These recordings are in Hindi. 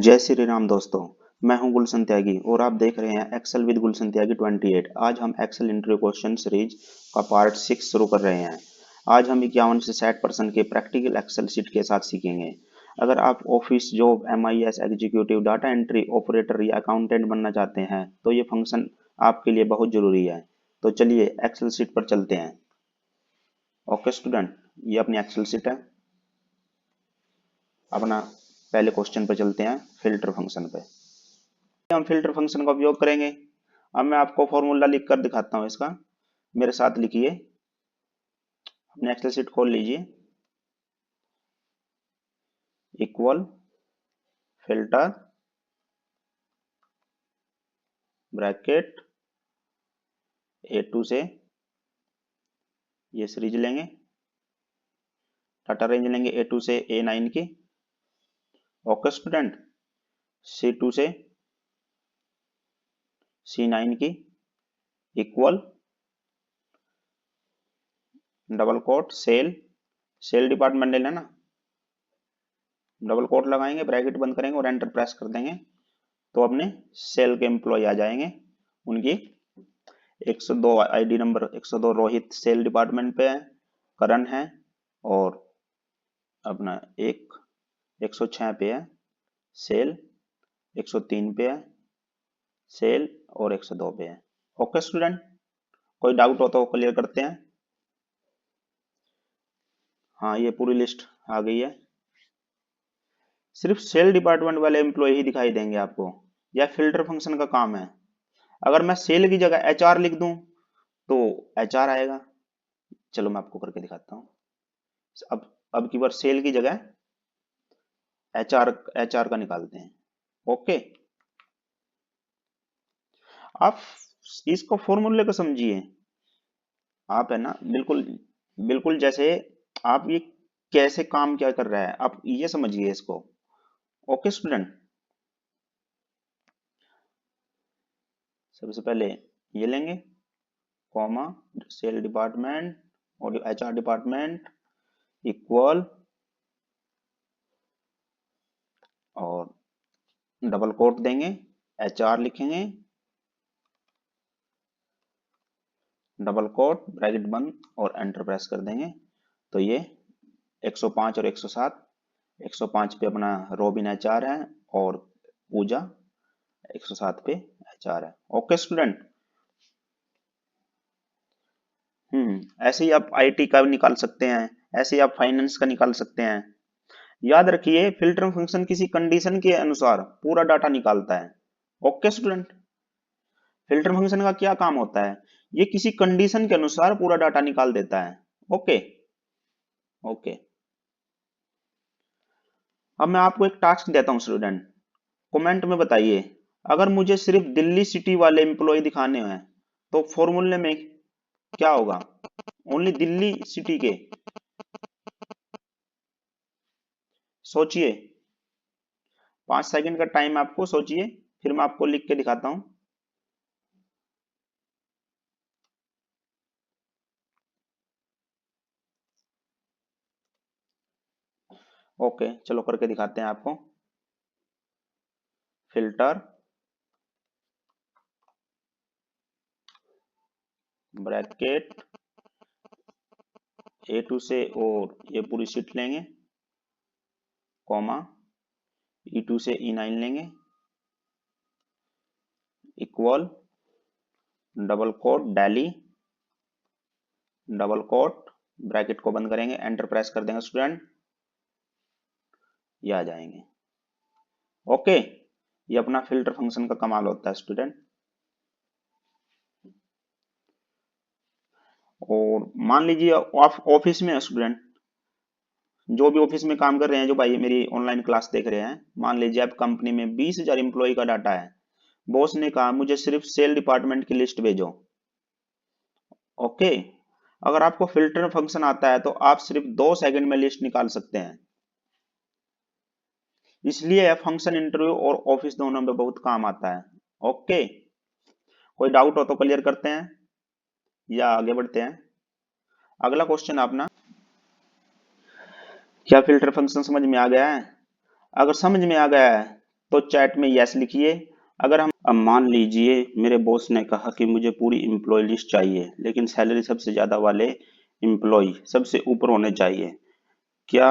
जय श्री राम दोस्तों। मैं हूं गुलशन त्यागी और आप देख रहे हैं एक्सेल विद गुलशन त्यागी 28। आज हम एक्सेल इंटरव्यू क्वेश्चन सीरीज का पार्ट 6 शुरू कर रहे हैं। आज हम 51 से 60% के प्रैक्टिकल एक्सेल सीट के साथ सीखेंगे। अगर आप office job MIS executive data entry operator या अकाउंटेंट बनना चाहते हैं तो ये फंक्शन आपके लिए बहुत जरूरी है। तो चलिए एक्सेल सीट पर चलते हैं। ओके स्टूडेंट, ये अपनी एक्सेल सीट है। अपना पहले क्वेश्चन पर चलते हैं, फिल्टर फंक्शन पे। हम फिल्टर फंक्शन का उपयोग करेंगे। अब मैं आपको फॉर्मूला लिख कर दिखाता हूं इसका, मेरे साथ लिखिए। अपने एक्सेल शीट खोल लीजिए। इक्वल फिल्टर ब्रैकेट A2 से ये सीरीज लेंगे, डाटा रेंज लेंगे A2 से A9 की। ओके स्टूडेंट, C2 से C9 की equal double quote sale department ले लेना। डबल कोट लगाएंगे, ब्रैकेट बंद करेंगे और एंटर प्रेस कर देंगे तो अपने सेल के एम्प्लॉय आ जाएंगे। उनकी 102 ID number 102 Rohit sale department पे है, करण है, और अपना 106 पे है सेल, 103 पे है सेल और 102 पे है। ओके स्टूडेंट, कोई डाउट हो तो क्लियर करते हैं। हाँ, ये पूरी लिस्ट आ गई है। सिर्फ सेल डिपार्टमेंट वाले एम्प्लॉय ही दिखाई देंगे आपको, यह फिल्टर फंक्शन का काम है। अगर मैं सेल की जगह HR लिख दूं तो HR आएगा। चलो मैं आपको करके दिखाता हूँ। अब की बार सेल की जगह HR का निकालते हैं। ओके, आप इसको फॉर्मूले को समझिए। आप है ना, बिल्कुल बिल्कुल जैसे आप ये कैसे काम क्या कर रहा है आप ये समझिए इसको। ओके स्टूडेंट, सबसे पहले ये लेंगे कॉमा सेल डिपार्टमेंट और HR डिपार्टमेंट इक्वल और डबल कोट देंगे, HR लिखेंगे, डबल कोट ब्रैकेट बंद और एंटर प्रेस कर देंगे तो ये 105 और 107। 105 पे अपना रोबिन HR है और पूजा 107 पे HR है। Okay student. ऐसे ही आप IT का भी निकाल सकते हैं, ऐसे ही आप फाइनेंस का निकाल सकते हैं। याद रखिए फिल्टर फंक्शन किसी कंडीशन के अनुसार पूरा डाटा निकालता है। ओके स्टूडेंट, फिल्टर फंक्शन का क्या काम होता है, ये किसी कंडीशन के अनुसार पूरा डाटा निकाल देता है। ओके ओके, अब मैं आपको एक टास्क देता हूं स्टूडेंट, कमेंट में बताइए। अगर मुझे सिर्फ दिल्ली सिटी वाले एम्प्लॉय दिखाने हैं तो फॉर्मूले में क्या होगा, ओनली दिल्ली सिटी के। सोचिए, 5 सेकंड का टाइम आपको, सोचिए, फिर मैं आपको लिख के दिखाता हूं। ओके चलो करके दिखाते हैं आपको। फिल्टर ब्रैकेट A2 से और ये पूरी शीट लेंगे, कॉमा E2 से E9 लेंगे equal double quote daily double quote bracket को बंद करेंगे, एंटर प्रेस कर देंगे स्टूडेंट, ये आ जाएंगे। ओके, ये अपना फिल्टर फंक्शन का कमाल होता है स्टूडेंट। और मान लीजिए आप ऑफिस में है स्टूडेंट, जो भी ऑफिस में काम कर रहे हैं, जो भाई मेरी ऑनलाइन क्लास देख रहे हैं, मान लीजिए आप कंपनी में 20,000 एम्प्लॉय का डाटा है। बॉस ने कहा मुझे सिर्फ सेल डिपार्टमेंट की लिस्ट भेजो। ओके, अगर आपको फिल्टर फंक्शन आता है तो आप सिर्फ 2 सेकंड में लिस्ट निकाल सकते हैं। इसलिए यह फंक्शन इंटरव्यू और ऑफिस दोनों में बहुत काम आता है। ओके, कोई डाउट हो तो क्लियर करते हैं या आगे बढ़ते हैं। अगला क्वेश्चन अपना, क्या फिल्टर फंक्शन समझ में आ गया है? अगर समझ में आ गया है तो चैट में यस लिखिए। अगर हम अब मान लीजिए मेरे बॉस ने कहा कि मुझे पूरी एम्प्लॉय लिस्ट चाहिए, लेकिन सैलरी सबसे ज्यादा वाले एम्प्लॉय सबसे ऊपर होने चाहिए, क्या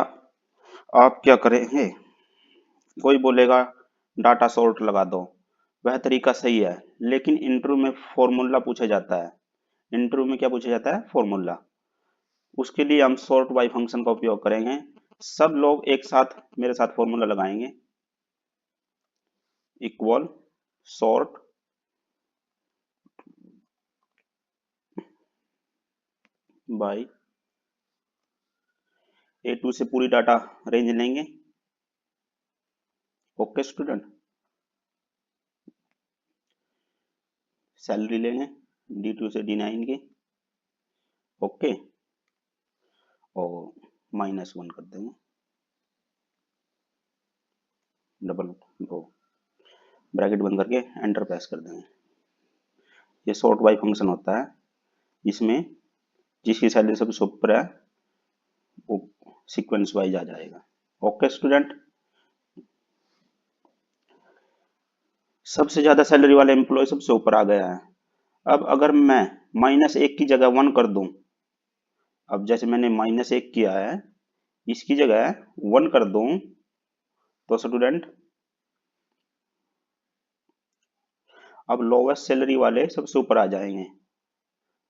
आप क्या करेंगे? कोई बोलेगा डाटा सॉर्ट लगा दो, वह तरीका सही है, लेकिन इंटरव्यू में फॉर्मूला पूछा जाता है। इंटरव्यू में क्या पूछा जाता है? फॉर्मूला। उसके लिए हम सॉर्ट बाय फंक्शन का उपयोग करेंगे। सब लोग एक साथ मेरे साथ फॉर्मूला लगाएंगे। इक्वल सॉर्ट बाय A2 से पूरी डाटा रेंज लेंगे। ओके स्टूडेंट, सैलरी लेंगे D2 से D9 की। ओके, और -1 कर देंगे, डबल वो ब्रैकेट बंद करके एंटर प्रेस कर देंगे। ये सॉर्ट बाय फंक्शन होता है, इसमें जिसकी सैलरी सबसे ऊपर है वो सीक्वेंस वाइज आ जाएगा। ओके स्टूडेंट, सबसे ज्यादा सैलरी वाले एम्प्लॉय सबसे ऊपर आ गया है। अब अगर मैं -1 की जगह 1 कर दूं, अब जैसे मैंने -1 किया है, इसकी जगह 1 कर दूं, तो स्टूडेंट अब लोवेस्ट सैलरी वाले सबसे ऊपर आ जाएंगे।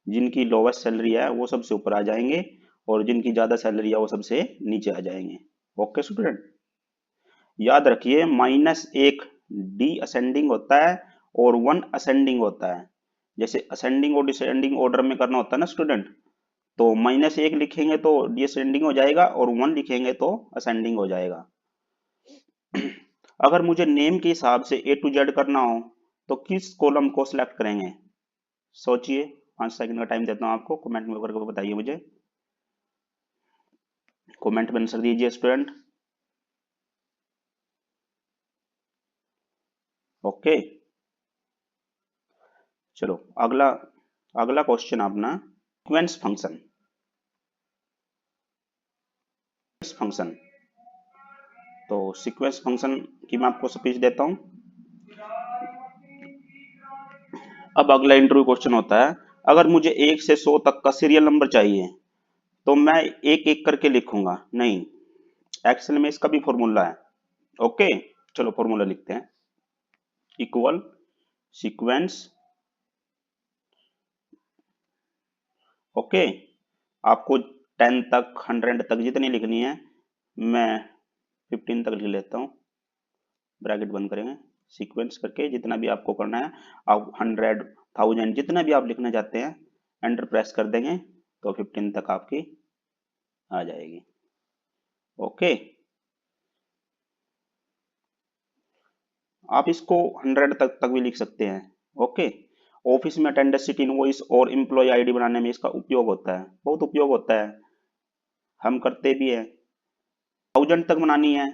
जिनकी लोवेस्ट सैलरी है वो सबसे ऊपर आ जाएंगे, और जिनकी ज्यादा सैलरी है वो सबसे नीचे आ जाएंगे। ओके स्टूडेंट, याद रखिए -1 डी असेंडिंग होता है और 1 असेंडिंग होता है। जैसे असेंडिंग और डिसेंडिंग ऑर्डर में करना होता है ना स्टूडेंट, तो -1 लिखेंगे तो डिसेंडिंग हो जाएगा और 1 लिखेंगे तो असेंडिंग हो जाएगा। अगर मुझे नेम के हिसाब से A to Z करना हो तो किस कॉलम को सिलेक्ट करेंगे? सोचिए, 5 सेकंड का टाइम देता हूं आपको, कमेंट में करके बताइए मुझे। कमेंट में आंसर दीजिए स्टूडेंट। ओके, चलो अगला अगला क्वेश्चन अपना सीक्वेंस फंक्शन। फंक्शन तो सीक्वेंस फंक्शन की मैं आपको स्पीच देता हूं। अब अगला इंटरव्यू क्वेश्चन होता है, अगर मुझे 1 से 100 तक का सीरियल नंबर चाहिए तो मैं एक एक करके लिखूंगा? नहीं, एक्सेल में इसका भी फॉर्मूला है। ओके, चलो फॉर्मूला लिखते हैं। इक्वल सीक्वेंस, ओके, आपको 10 तक 100 तक जितनी लिखनी है, मैं 15 तक लिख लेता हूँ। ब्रैकेट बंद करेंगे, सीक्वेंस करके जितना भी आपको करना है, आप 100 1000 जितना भी आप लिखना चाहते हैं एंटर प्रेस कर देंगे तो 15 तक आपकी आ जाएगी। ओके, आप इसको 100 तक भी लिख सकते हैं। ओके, ऑफिस में अटेंडेंस शीट, इनवॉइस और एम्प्लॉय आईडी बनाने में इसका उपयोग होता है, बहुत उपयोग होता है, हम करते भी हैं। 1000 तक बनानी है,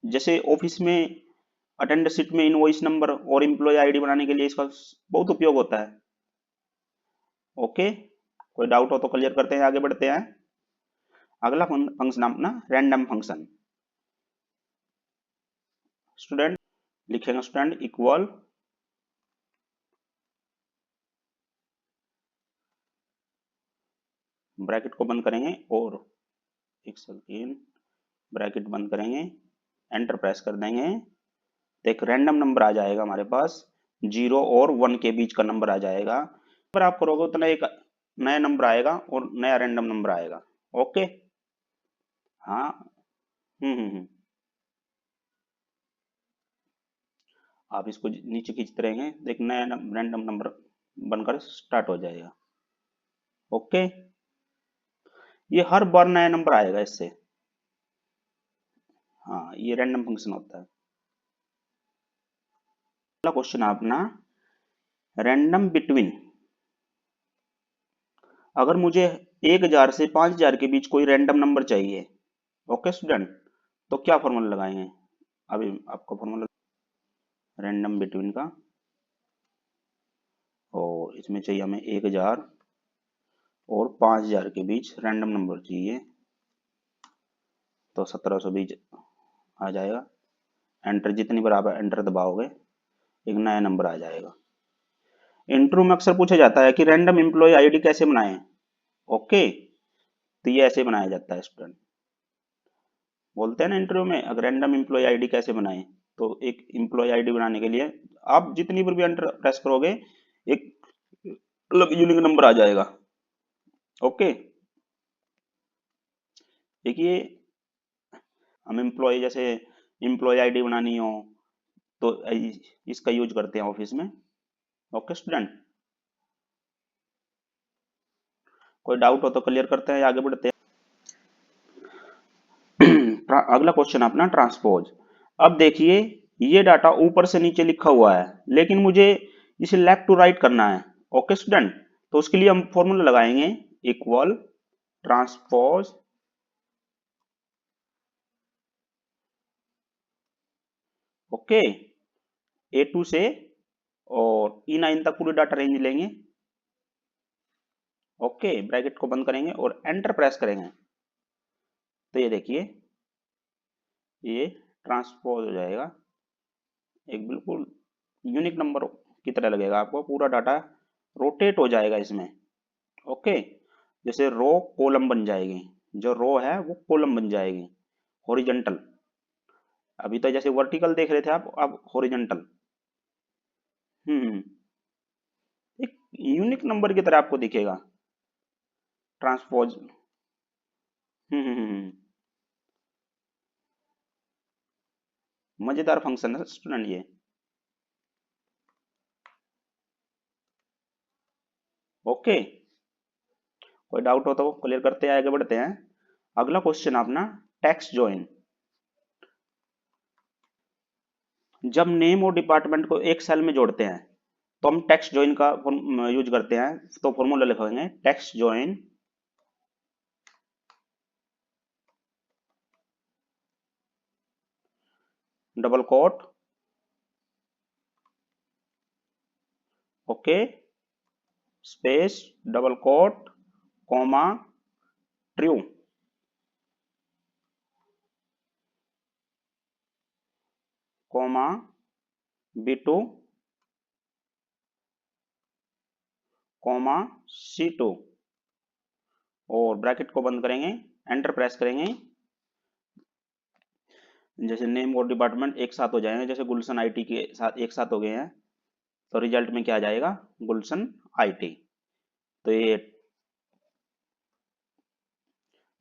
जैसे ऑफिस में अटेंडेंस शीट में इनवॉइस नंबर और एम्प्लॉय आईडी बनाने के लिए इसका बहुत उपयोग होता है। ओके, कोई डाउट हो तो क्लियर करते हैं, आगे बढ़ते हैं। अगला फंक्शन अपना रैंडम फंक्शन। स्टूडेंट लिखेंगे स्टूडेंट इक्वल ब्रैकेट को बंद करेंगे और एक सेकेंड, ब्रैकेट बंद करेंगे, एंटर प्रेस कर देंगे, तो एक रैंडम नंबर आ जाएगा हमारे पास, 0 और 1 के बीच का नंबर आ जाएगा। अगर आप करोगे उतना एक नया नंबर आएगा और नया रैंडम नंबर आएगा। ओके, हाँ, हम्म, आप इसको नीचे खींचते रहेंगे, एक नया रैंडम नंबर बनकर स्टार्ट हो जाएगा। ओके, ये हर बार नया नंबर आएगा इससे। हाँ, ये रैंडम फंक्शन होता है। अगला क्वेश्चन है अपना रैंडम बिटवीन। अगर मुझे 1000 से 5000 के बीच कोई रैंडम नंबर चाहिए, ओके स्टूडेंट, तो क्या फॉर्मूला लगाएंगे? अभी आपको फॉर्मूला रैंडम बिटवीन का, और इसमें चाहिए हमें 1000 और 5000 के बीच रैंडम नंबर चाहिए, तो 1720 आ जाएगा। एंटर, जितनी बार आप एंटर दबाओगे एक नया नंबर आ जाएगा। इंटरव्यू में अक्सर पूछा जाता है कि रैंडम एम्प्लॉय आईडी कैसे बनाएं। ओके, तो ये ऐसे बनाया जाता है स्टूडेंट। बोलते हैं ना इंटरव्यू में, अगर रैंडम एम्प्लॉय आईडी कैसे बनाएं, तो एक एम्प्लॉय आईडी बनाने के लिए आप जितनी बार भी एंटर प्रेस करोगे एक अलग यूनिक नंबर आ जाएगा। ओके, देखिए हम एम्प्लॉय, जैसे एम्प्लॉय आईडी बनानी हो तो इसका यूज करते हैं ऑफिस में। ओके स्टूडेंट, कोई डाउट हो तो क्लियर करते हैं, आगे बढ़ते हैं। अगला क्वेश्चन अपना ट्रांसपोज। अब देखिए ये डाटा ऊपर से नीचे लिखा हुआ है, लेकिन मुझे इसे लेफ्ट टू राइट करना है। ओके स्टूडेंट, तो उसके लिए हम फॉर्मूला लगाएंगे, इक्वल ट्रांसपोज ओके A2 से और E9 तक पूरी डाटा रेंज लेंगे। ओके, ब्रैकेट को बंद करेंगे और एंटर प्रेस करेंगे, तो ये देखिए ये ट्रांसपोज हो जाएगा, एक बिल्कुल यूनिक नंबर की तरह लगेगा आपको, पूरा डाटा रोटेट हो जाएगा इसमें। ओके, जैसे रो कॉलम बन जाएगी, जो रो है वो कॉलम बन जाएगी, हॉरिजॉन्टल। अभी तो जैसे वर्टिकल देख रहे थे आप, अब हॉरिजॉन्टल। हम्म, एक यूनिक नंबर की तरह आपको दिखेगा ट्रांसपोज। मजेदार फंक्शन है स्टूडेंट ये। ओके, कोई डाउट हो तो क्लियर करते हैं, आगे बढ़ते हैं। अगला क्वेश्चन अपना टेक्स्ट ज्वाइन। जब नेम और डिपार्टमेंट को एक सेल में जोड़ते हैं तो हम टेक्स्ट ज्वाइन का यूज करते हैं, तो फॉर्मूला लिखेंगे text join double quote okay space double quote comma true comma B2 comma C2 और ब्रैकेट को बंद करेंगे, एंटर प्रेस करेंगे। जैसे नेम और डिपार्टमेंट एक साथ हो जाएंगे, जैसे गुलशन आईटी के साथ एक साथ हो गए हैं, तो रिजल्ट में क्या आ जाएगा, गुलशन आईटी। तो ये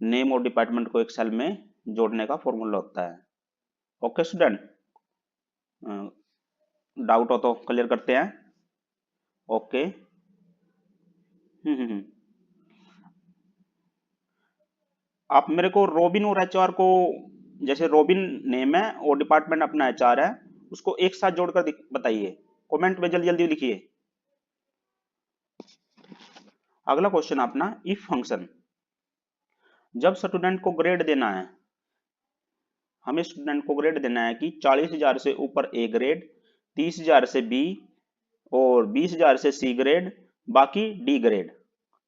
नेम और डिपार्टमेंट को एक सेल में जोड़ने का फॉर्मूला होता है। ओके स्टूडेंट, डाउट हो तो क्लियर करते हैं। ओके, आप मेरे को रोबिन और एचआर को, जैसे रोबिन नेम है और डिपार्टमेंट अपना एचआर है, उसको एक साथ जोड़कर बताइए, कमेंट में जल्दी जल्दी लिखिए। अगला क्वेश्चन अपना इफ फंक्शन। जब स्टूडेंट को ग्रेड देना है, हमें स्टूडेंट को ग्रेड देना है कि 40,000 से ऊपर ए ग्रेड, 30,000 से बी और 20,000 से सी ग्रेड, बाकी डी ग्रेड।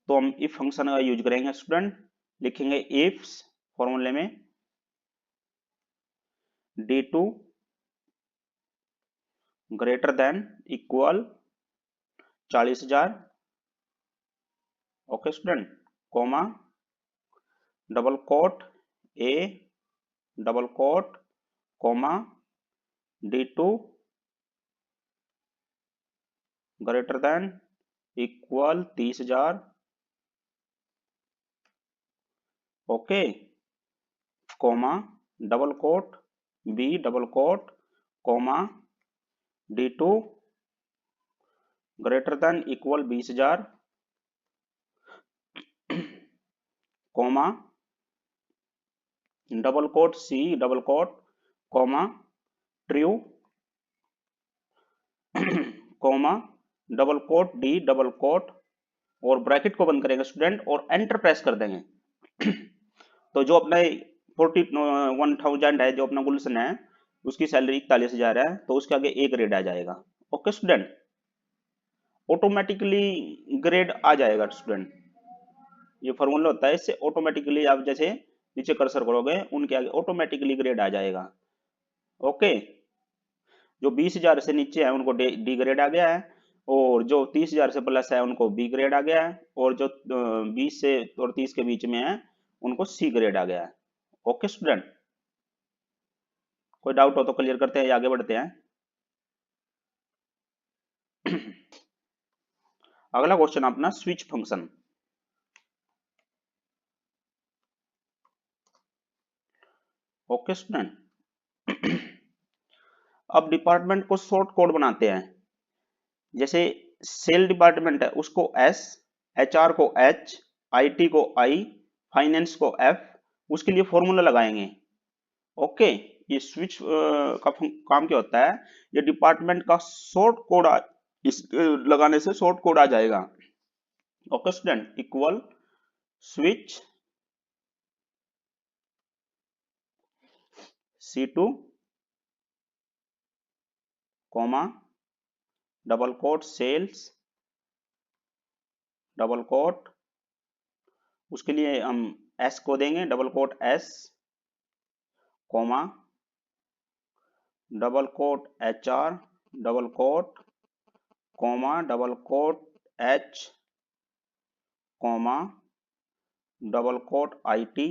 तो हम इफ फंक्शन का यूज करेंगे स्टूडेंट, लिखेंगे इफ फॉर्मूले में D2 greater than equal 40,000। Okay student, comma double quote A double quote comma D2 greater than equal 30,000। Okay, comma double quote B double quote comma D2 greater than equal 20,000 comma double quote C double quote comma true comma double quote D double quote और ब्रैकेट को बंद करेंगे स्टूडेंट और एंटर प्रेस कर देंगे। तो जो अपना 41,000 है, जो अपना गुलशन है, उसकी सैलरी 41,000 है, तो उसके आगे ए ग्रेड आ जाएगा। ओके स्टूडेंट, ऑटोमेटिकली ग्रेड आ जाएगा स्टूडेंट, ये फॉर्मूला होता है, इससे ऑटोमेटिकली आप जैसे नीचे कर्सर करोगे उनके आगे ऑटोमेटिकली ग्रेड आ जाएगा। ओके, जो 20,000 से नीचे है उनको डी ग्रेड आ गया है, और जो 30,000 से प्लस है उनको बी ग्रेड आ गया है, और जो 20 से और 30 के बीच में है उनको सी ग्रेड आ गया है। ओके स्टूडेंट, कोई डाउट हो तो क्लियर करते हैं या आगे बढ़ते हैं। अगला क्वेश्चन अपना स्विच फंक्शन। ओके स्टूडेंट, अब डिपार्टमेंट को शॉर्ट कोड बनाते हैं। जैसे सेल डिपार्टमेंट है उसको एस, एचआर को एच, आईटी को आई, फाइनेंस को एफ, उसके लिए फॉर्मूला लगाएंगे। ओके, ये स्विच का काम क्या होता है, ये डिपार्टमेंट का शॉर्ट कोड इस लगाने से शॉर्ट कोड आ जाएगा। Okay student, equal switch C2 comma double quote sales double quote, उसके लिए हम एस को देंगे double quote S comma double quote HR double quote comma double quote H comma double quote IT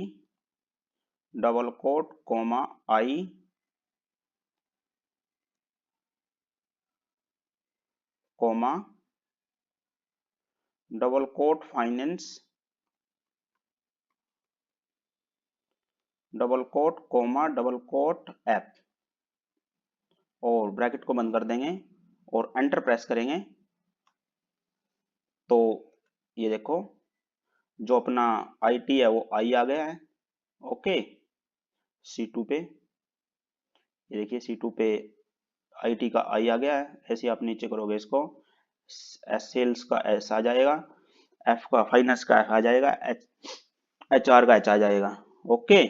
double quote comma I comma double quote finance double quote comma double quote F, और ब्रैकेट को बंद कर देंगे और एंटर प्रेस करेंगे। तो ये देखो जो अपना IT है वो I आ गया है। ओके, C2 पे ये देखिए C2 पे IT का I आ गया है। ऐसे आप नीचे करोगे इसको, एस सेल्स का एस आ जाएगा, एफ का फाइनेंस का एफ आ जाएगा, HR का एच आ जाएगा। ओके,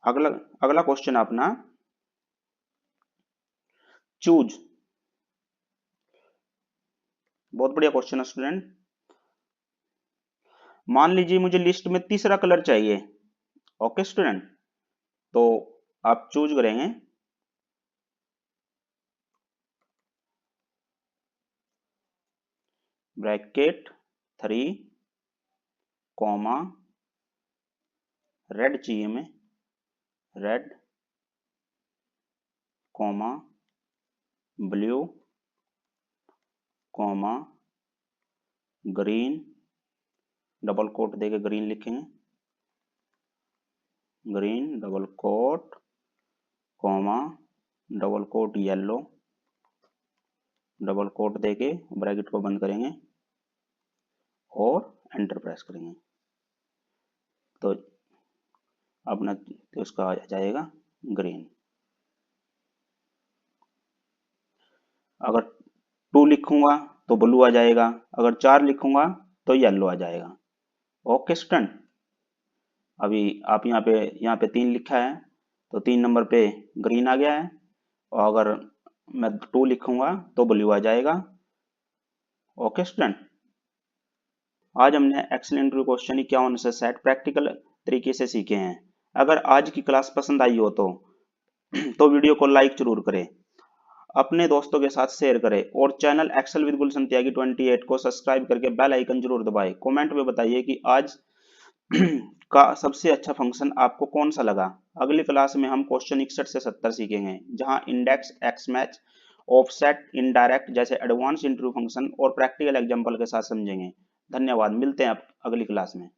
अगला अगला क्वेश्चन अपना चूज। बहुत बढ़िया क्वेश्चन है स्टूडेंट। मान लीजिए मुझे लिस्ट में तीसरा कलर चाहिए। ओके स्टूडेंट, तो आप चूज करेंगे ब्रैकेट 3 कॉमा रेड चाहिए हमें, red comma blue comma green, double quote देके ग्रीन लिखेंगे, green double quote comma double quote yellow, double quote देके ब्रैकेट को बंद करेंगे और एंटर प्रेस करेंगे। तो अपना तो उसका आ जाएगा ग्रीन। अगर 2 लिखूंगा तो ब्लू आ जाएगा, अगर 4 लिखूंगा तो येलो आ जाएगा। ओके स्टूडेंट, अभी आप यहाँ पे 3 लिखा है तो 3 नंबर पे ग्रीन आ गया है, और अगर मैं 2 लिखूंगा तो ब्लू आ जाएगा। ओके स्टूडेंट, आज हमने एक्सेल इंटरव्यू क्वेश्चन इक्यावन से सेट प्रैक्टिकल तरीके से सीखे हैं। अगर आज की क्लास पसंद आई हो तो वीडियो को लाइक जरूर करें, अपने दोस्तों के साथ शेयर करें, और चैनल एक्सेल विद गुलशन त्यागी 28 को सब्सक्राइब करके बेल आइकन जरूर दबाएं। कमेंट में बताइए कि आज का सबसे अच्छा फंक्शन आपको कौन सा लगा। अगली क्लास में हम क्वेश्चन 61 से 70 सीखेंगे, जहां index, x match, offset, indirect जैसे एडवांस इंटरव्यू फंक्शन और प्रैक्टिकल एग्जांपल के साथ समझेंगे। धन्यवाद, मिलते हैं अगली क्लास में।